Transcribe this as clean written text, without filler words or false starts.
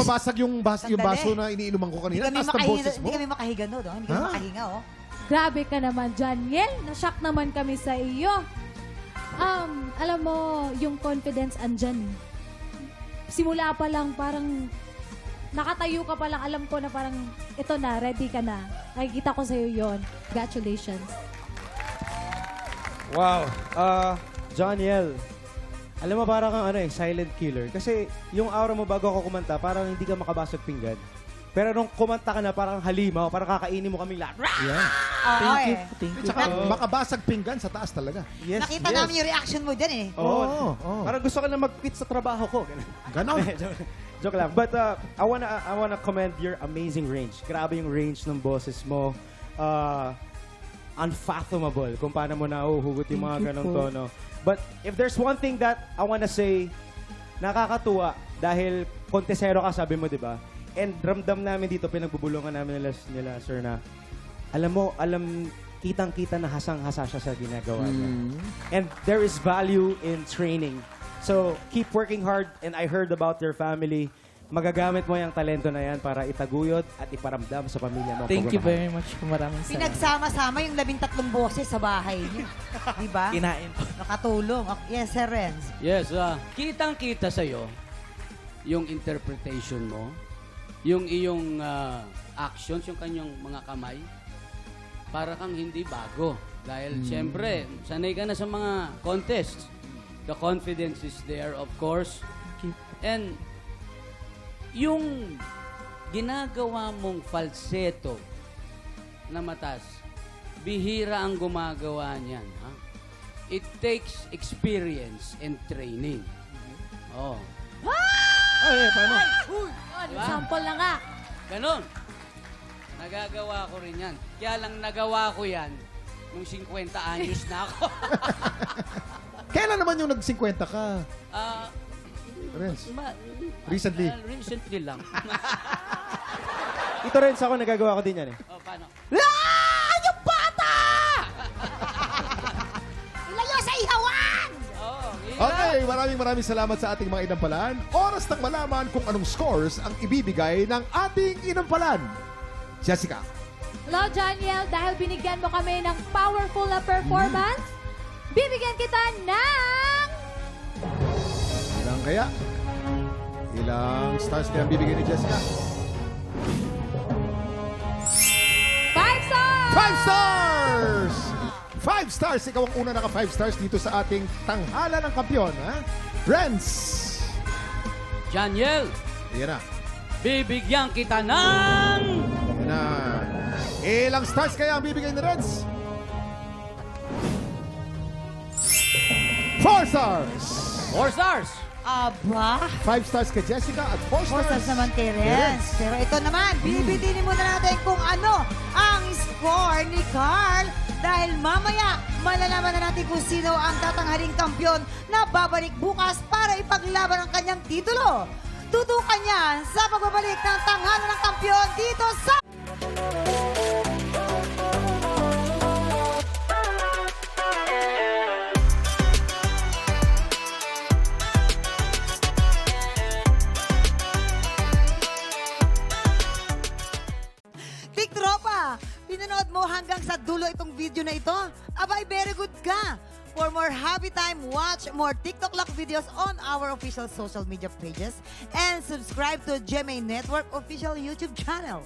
mabasag yung baso na iniinuman ko kanina. Taas ng boses mo. Hindi kami makahiga no? Hindi kami makahinga, oh. Grabe ka naman, Janiel. Na-shock naman kami sa iyo. Alam mo, yung confidence andyan. Simula pa lang, parang nakatayo ka pa lang, alam ko na parang ito na, ready ka na. Nakikita ko sa'yo yon. Congratulations. Wow. Janiel, alam mo parang kang silent killer. Kasi yung aura mo bago ako kumanta, parang hindi ka makabasag pinggan. Pero nung kumanta ka na, parang halimaw, parang kakainin mo kaming lahat. Yeah. Thank you. Thank you. Tsaka makabasag pinggan sa taas talaga. Yes, Nakita namin yung reaction mo dyan eh. Oo. Oo. Parang gusto ka na mag-quit sa trabaho ko. Ganon. Joke lang. But I wanna commend your amazing range. Grabe yung range ng boses mo. Unfathomable kung paano mo nahuhugot yung mga ganong tono. But if there's one thing that I wanna say, nakakatuwa dahil kontesero ka, sabi mo, di ba? And ramdam namin dito, pinagbubulungan namin nila, sir, na kitang-kita na hasang-hasa siya sa ginagawa niya. And there is value in training. So, keep working hard. And I heard about your family. Magagamit mo yung talento na yan para itaguyod at iparamdam sa pamilya mo. Thank you very much. Maraming salamat. Pinagsama-sama yung 13 boses sa bahay niyo. Diba? Kinain. Nakatulong. Yes, Sir Renz. Yes, kitang-kita sa'yo yung interpretation mo, yung iyong actions, yung kanyang mga kamay, para kang hindi bago. Dahil, siyempre, sanay ka na sa mga contests. The confidence is there, of course. And, yung ginagawa mong falsetto na matas, bihira ang gumagawa niyan. Ha? It takes experience and training. Oh. Ay, paano? Diba? Sample na nga. Ganon. Nagagawa ko rin yan. Kaya lang nagawa ko yan nung 50 anyos na ako. Kailan naman yung nag-50 ka? Renz? Recently? Recently lang. Ito rin sa ako, nagagawa ko din yan eh. Oh, paano? Yung bata! Ilayo sa ihawan! Oh, Okay, maraming salamat sa ating mga inampalan. Oras nang malaman kung anong scores ang ibibigay ng ating inampalan. Jessica. Hello, Janiel. Dahil binigyan mo kami ng powerful na performance, bibigyan kita ng... Ilang kaya? Ilang stars kaya ang bibigay ni Jessica? 5 stars! 5 stars! 5 stars! Ikaw ang una naka 5 stars dito sa ating tanghala ng kampiyon, ha? Renz! Janiel, Ayan na. bibigyan kita ng... Ayan na. Ilang stars kaya ang bibigay ni Renz? 4 stars! 4 stars. Aba, 5 stars kay Jessica at 4 stars. 4 stars naman kay Renz. Pero ito naman, bibitinin muna natin kung ano ang score ni Carl. Dahil mamaya, malalaman na natin kung sino ang tatanghaling kampiyon na babalik bukas para ipaglaban ang kanyang titulo. Tutukan niya sa pagbabalik ng tanghalan ng kampiyon dito sa... Tropa, pinanood mo hanggang sa dulo itong video na ito? Abay, very good ka! For more happy time, watch more TikTok Lock videos on our official social media pages and subscribe to GMA Network official YouTube channel.